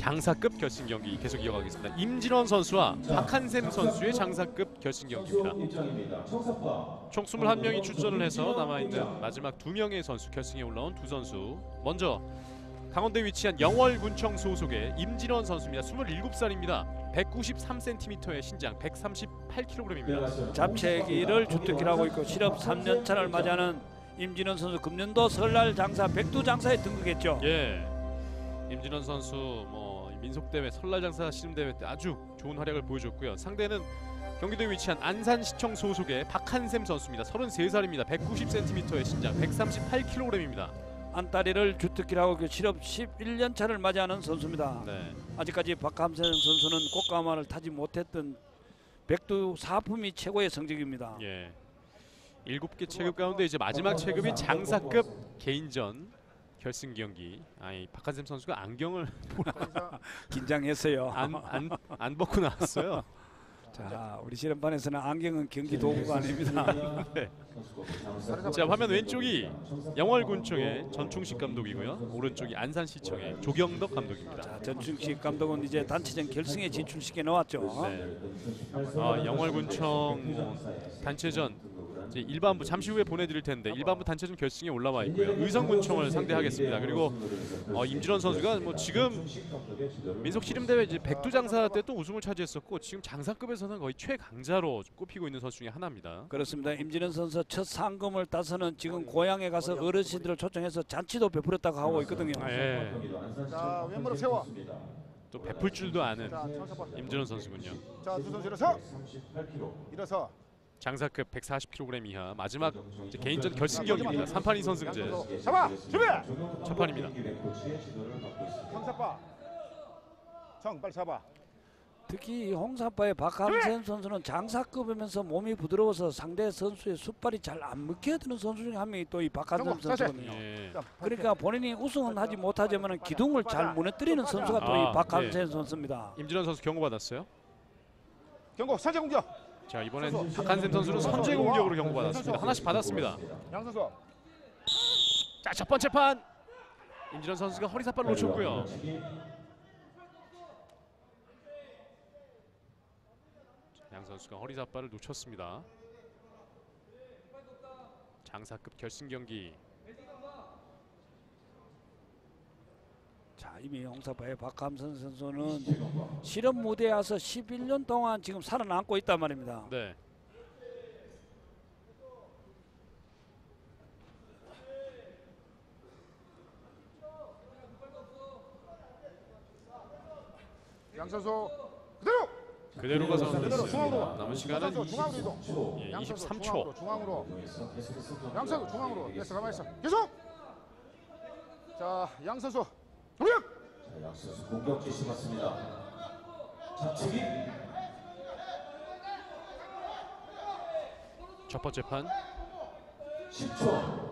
장사급 결승 경기 계속 이어가겠습니다. 임진원 선수와 박한샘 선수의 장사급 결승 경기입니다. 총 21명이 출전을 해서 남아있는 마지막 2명의 선수, 결승에 올라온 두 선수. 먼저 강원도에 위치한 영월군청 소속의 임진원 선수입니다. 27살입니다. 193cm의 신장, 138kg입니다. 잡채기를 주특기를 하고 있고 실업 3년차를 맞이하는 임진원 선수, 금년도 설날 장사 백두장사에 등극했죠. 예, 임진원 선수 민속대회, 설날 장사 씨름대회 때 아주 좋은 활약을 보여줬고요. 상대는 경기도에 위치한 안산시청 소속의 박한샘 선수입니다. 33살입니다. 190cm의 신장, 138kg입니다. 안다리를 주특기를 하고 실업 11년차를 맞이하는 선수입니다. 네. 아직까지 박한샘 선수는 꽃가마를 타지 못했던 백두 사품이 최고의 성적입니다. 예. 7개 체급 가운데 이제 마지막 체급이 장사급 개인전 결승 경기. 아이 박한샘 선수가 안경을 긴장했어요. 안 벗고 나왔어요. 자, 우리 실험판에서는 안경은 경기 도구가 아닙니다. 네. 자, 화면 왼쪽이 영월군청의 전충식 감독이고요. 오른쪽이 안산시청의 조경덕 감독입니다. 자, 전충식 감독은 이제 단체전 결승에 진출시켜 놓았죠. 네. 영월군청 단체전 이제 일반부 잠시 후에 보내드릴 텐데 일반부 단체전 결승에 올라와 있고요. 의성군청을 상대하겠습니다. 그리고 임진원 선수가 지금 민속 씨름대회 이제 백두장사 때 또 우승을 차지했었고 지금 장사급에서는 거의 최강자로 꼽히고 있는 선수 중에 하나입니다. 그렇습니다. 임진원 선수 첫 상금을 따서는 지금 고향에 가서 어르신들을 초청해서 잔치도 베풀었다고 하고 있거든요. 예. 자, 왼무릎 세워. 또 베풀 줄도 아는 임진원 선수군요. 자, 두 선수 일어서. 일어서. 장사급 140kg 이하 마지막 이제 개인전 결승 경기입니다. 3판 2선승제. 잡아. 준비. 첫 판입니다. 형사빠. 정 빨리 잡아. 특히 홍사파의 박한샘 선수는 장사급이면서 몸이 부드러워서 상대 선수의 숫발이 잘 안 먹혀드는 선수 중에 한 명이 또 이 박한샘 선수거든요. 예. 그러니까 본인이 우승은 하지 못하지만 기둥을 잘 무너뜨리는 선수가 또 이 박한샘 선수입니다. 임진원 선수 경고 받았어요. 경고 선제 공격. 자, 이번엔 박한샘 선수는 선제 공격으로 경고 받았습니다. 하나씩 받았습니다. 양 선수. 자, 첫 번째 판 임진원 선수가 허리 삿발을 놓쳤고요. 양 선수가 허리 삿발을 놓쳤습니다. 장사급 결승 경기. 자, 이미 홍사파의 박한샘 선수는 실험 무대에 와서 11년 동안 지금 살아남고 있단 말입니다. 네. 양 선수 그대로 가서 그대로 중앙으로. 남은 시간은 중앙으로 이동. 예, 양 선수 23초. 중앙으로. 양 선수 중앙으로. 됐어, 가만히 있어. 계속. 자, 양 선수. 공격. 양 선수 공격 지시 받습니다. 잡치기. 첫 번째 판 10초.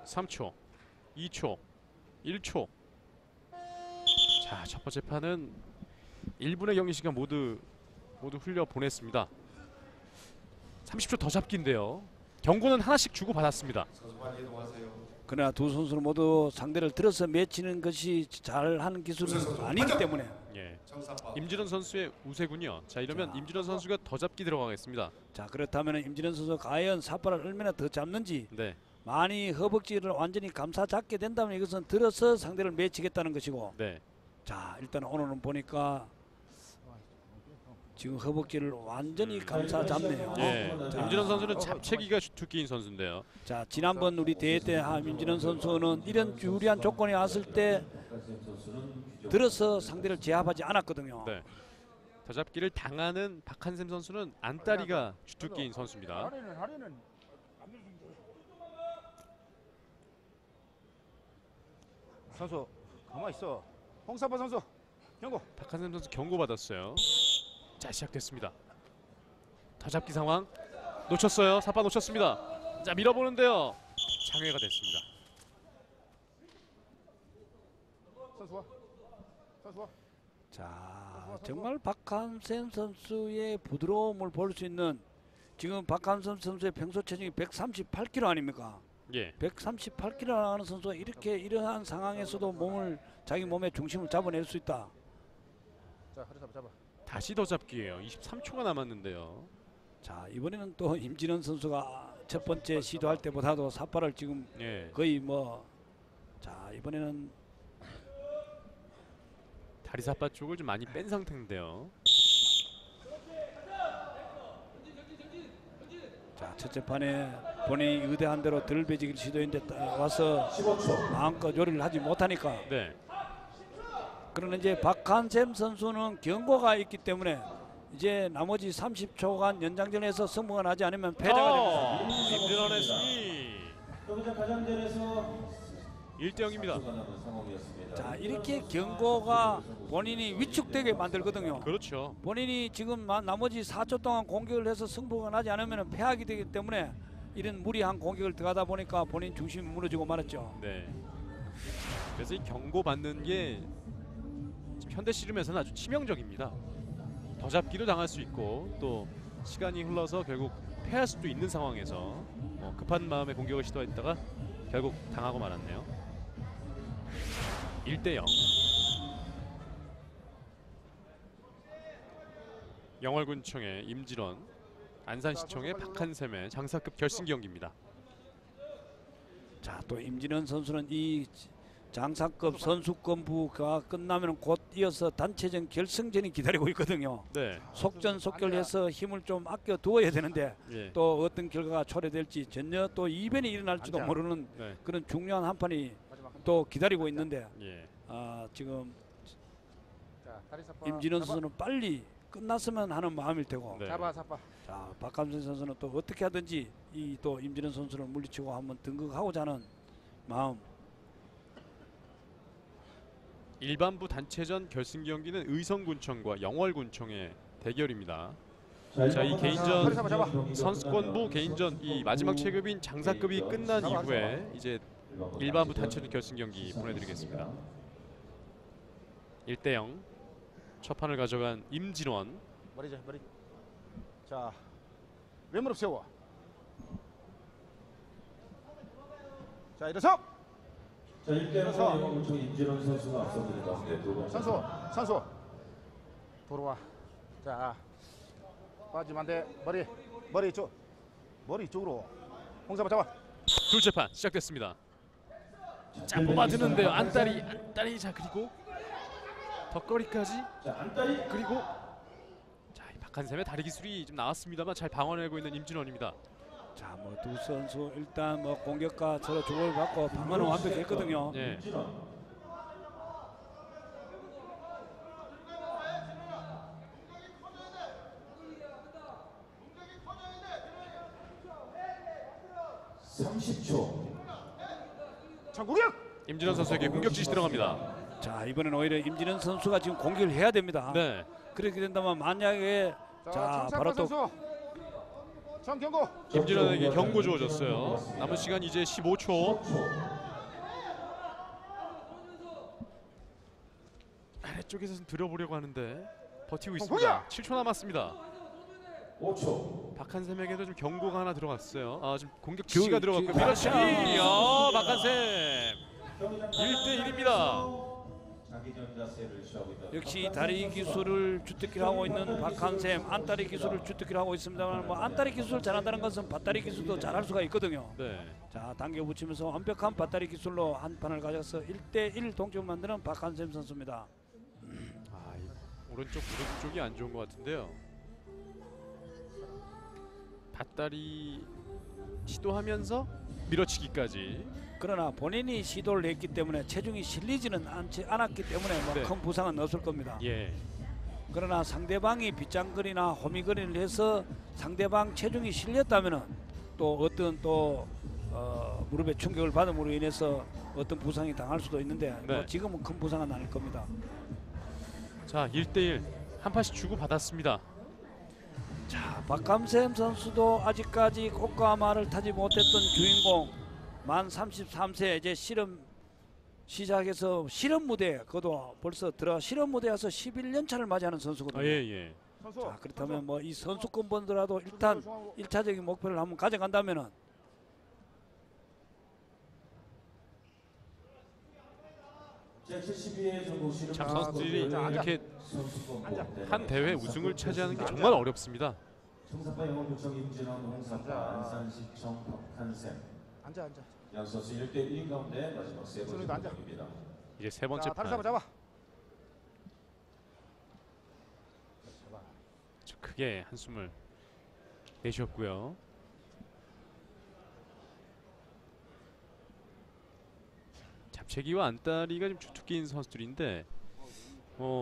3초, 2초, 1초. 자, 첫 번째 판은 1분의 경기 시간 모두 흘려 보냈습니다. 30초 더 잡기인데요. 경고는 하나씩 주고 받았습니다. 그러나 두 선수는 모두 상대를 들어서 맺히는 것이 잘하는 기술은 아니기 때문에. 예. 임진원 선수의 우세군요. 자, 이러면 임진원 선수가 더 잡기 들어가겠습니다. 자, 그렇다면 임진원 선수 과연 삿발을 얼마나 더 잡는지. 네. 많이 허벅지를 완전히 감싸 잡게 된다면 이것은 들어서 상대를 맺히겠다는 것이고. 네. 자, 일단 오늘은 보니까 지금 허벅지를 완전히 감싸 잡네요. 예. 자, 임진원 선수는 잡채기가 주특기인 선수인데요. 자, 지난번 우리 대회 때 임진원 선수는 이런 유리한 조건이 왔을 때 들어서 상대를 제압하지 않았거든요. 네. 더 잡기를 당하는 박한샘 선수는 안다리가 주특기인 선수입니다. 하리는. 선수 가만 있어. 홍사파 선수 경고. 박한샘 선수 경고 받았어요. 자, 시작됐습니다. 더 잡기 상황 놓쳤어요. 삿발 놓쳤습니다. 자, 밀어보는데요. 장외가 됐습니다. 선수와. 자, 정말 박한샘 선수의 부드러움을 볼 수 있는, 지금 박한샘 선수의 평소 체중이 138kg 아닙니까? 예. 138kg 나가는 선수가 이러한 상황에서도 자기 몸의 중심을 잡아낼 수 있다. 자, 허리 잡아. 다시 더 잡기예요. 23초가 남았는데요. 자, 이번에는 또 임진원 선수가 첫 번째 시도할 때보다도 삿발을 지금 예. 거의 자, 이번에는 다리 삿바 쪽을 좀 많이 뺀 상태인데요. 자, 첫째 판에 본인이 의대한 대로 덜 배지기를 시도했는데 와서 15초. 마음껏 요리를 하지 못하니까. 네. 그러나 이제 박한샘 선수는 경고가 있기 때문에 이제 나머지 30초간 연장전에서 승부가 나지 않으면 패자가 됩니다. 임진원의 승리. 경기장 가장전에서 1대0입니다. 남은 상황이었습니다. 자, 이렇게 경고가 본인이 위축되게 만들거든요. 그렇죠. 본인이 지금 나머지 4초 동안 공격을 해서 승부가 나지 않으면 패하게 되기 때문에 이런 무리한 공격을 들어가다 보니까 본인 중심이 무너지고 말았죠. 네. 그래서 이 경고 받는 게 지금 현대 씨름에서는 아주 치명적입니다. 더 잡기도 당할 수 있고 또 시간이 흘러서 결국 패할 수도 있는 상황에서 급한 마음에 공격을 시도했다가 결국 당하고 말았네요. 1대0. 영월군청의 임진원, 안산시청의 박한샘의 장사급 결승 경기입니다. 자, 또 임진원 선수는 이 장사급 선수권부가 끝나면 곧 이어서 단체전 결승전이 기다리고 있거든요. 네. 속전속결해서 힘을 좀 아껴 두어야 되는데 예. 또 어떤 결과가 초래될지 전혀 또 이변이 일어날지도 앉아. 모르는 네. 그런 중요한 한 판이 마지막 또 기다리고 있는데 예. 지금 자, 다리 삿바. 임진원 선수는 빨리 끝났으면 하는 마음일 테고 네. 잡아. 자, 박한선 선수는 또 어떻게 하든지 이 또 임진원 선수를 물리치고 한번 등극하고자 하는 마음. 일반부 단체전 결승 경기는 의성군청과 영월군청의 대결입니다. 자, 이 개인전 허리 잡아. 선수권부 개인전 이 마지막 체급인 장사급이 끝난 이후에 이제 일반부 단체전 결승 경기 보내드리겠습니다. 1대0 첫 판을 가져간 임진원. 머리. 자, 왼무릎 세워. 자, 일어서. 자, 1대0 영월군청 임진원 선수가 앞서는 가운데 두 번째. 선수. 돌아와. 자, 빠지면 안 돼. 머리 이쪽. 머리 이쪽으로. 홍사바 잡아. 둘째 판 시작됐습니다. 자, 뽑아드는데요. 안다리. 자, 그리고 덧거리까지. 자, 안다리. 그리고 자, 이 박한샘의 다리 기술이 좀 나왔습니다만 잘 방어내고 있는 임진원입니다. 자, 두 선수 일단 공격과 서로 주고받고 방어는 완벽했거든요. 예. 임진원. 장국영. 임진원 선수에게 공격 지시 들어갑니다. 자, 이번엔 오히려 임진원 선수가 지금 공격을 해야 됩니다. 네. 그렇게 된다면 만약에 자, 바로 또 선수. 정경고. 임진원에게 경고 주어졌어요. 남은 시간 이제 15초. 아래쪽에서 들어보려고 하는데 버티고 있습니다. 7초 남았습니다. 5초. 박한샘에게도 좀 경고가 하나 들어갔어요. 지금 공격 지시가 들어갔고 지금 밀어치기. 박한샘. 박한샘 1대1입니다. 자기전 자세를 취하고 있다. 역시 다리 기술을 주특기로 하고 있는 박한샘, 안다리 기술을 주특기로 하고 있습니다만 안다리 기술을 잘한다는 것은 밭다리 기술도 잘할 수가 있거든요. 네. 자, 당겨 붙이면서 완벽한 밭다리 기술로 한 판을 가져서 1대1 동점 만드는 박한샘 선수입니다. 오른쪽 무릎 쪽이 안 좋은 것 같은데요. 밭다리 시도하면서 밀어치기까지. 그러나 본인이 시도를 했기 때문에 체중이 실리지는 않았기 때문에 네. 큰 부상은 없을 겁니다. 예. 그러나 상대방이 빗장거리나 호미거리를 해서 상대방 체중이 실렸다면은 또 어떤 무릎에 충격을 받음으로 인해서 어떤 부상이 당할 수도 있는데 네. 지금은 큰 부상은 아닐 겁니다. 자, 1대1 한 판씩 주고 받았습니다. 자, 박한샘 선수도 아직까지 꽃과 말을 타지 못했던 주인공 만 33세 이제 실험 시작해서 실험 무대 그도 벌써 실험 무대에서 11년 차를 맞이하는 선수거든요. 예. 선수. 자, 그렇다면 이 선수권 번더라도 일단 1차적인 목표를 한번 가져간다면은 제72회 전국 시름 참 자, 선수들이 자, 앉아. 이렇게 선수권부 한 대회 우승을 차지하는 게 정말 어렵습니다. 청사파 영월구청 임진원, 홍사파 안산시청 박한샘 앉아. 양 선수 1대 1인 가운데 마지막 세 번째 손흥민도 앉아. 공격입니다. 이제 세 번째 자, 다리 판. 잡아. 크게 한숨을 내쉬었고요. 잡채기와 안다리가 좀 주특기인 선수들인데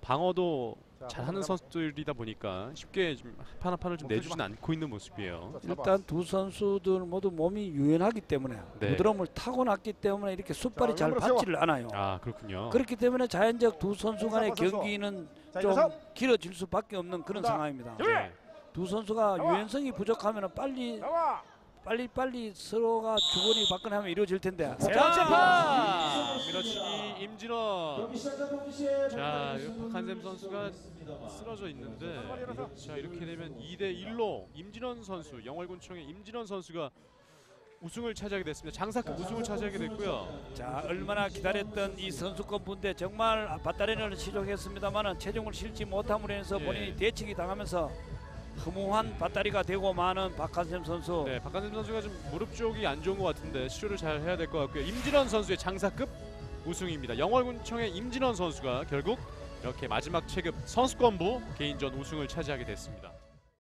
방어도 자, 잘하는 잡아. 선수들이다 보니까 쉽게 좀 한 판을 좀 내주지는 않고 있는 모습이에요. 자, 잡아. 일단 두 선수들 모두 몸이 유연하기 때문에 네. 부드러움을 타고났기 때문에 이렇게 숫발이 자, 잘 왼발로 받지를 않아요. 아 그렇군요. 그렇기 때문에 자연적 두 선수 간의 선수. 경기는 자, 좀 일어서. 길어질 수밖에 없는 그런 간다. 상황입니다. 네. 두 선수가 나와. 유연성이 부족하면 빨리 나와. 서로가 주거니 받거니 하면 이루어질 텐데. 세 번째 판 밀어치기 임진원. 경기 시작과 동시에 자, 박한샘 선수가 쓰러져 있는데 자 이렇게 되면 2대 1로 임진원 선수 영월군청의 임진원 선수가 우승을 차지하게 됐습니다. 장사급 우승을 차지하게 됐고요. 자, 얼마나 기다렸던 이 선수권 분대 정말 밧다리를 시도했습니다만은 체중을 실지 못함으로 인해서 예. 본인이 대치기 당하면서 허무한 밧다리가 되고 마는 박한샘 선수. 네, 박한샘 선수가 좀 무릎 쪽이 안 좋은 것 같은데 치료를 잘 해야 될 것 같고요. 임진원 선수의 장사급 우승입니다. 영월군청의 임진원 선수가 결국 이렇게 마지막 체급 선수권부 개인전 우승을 차지하게 됐습니다.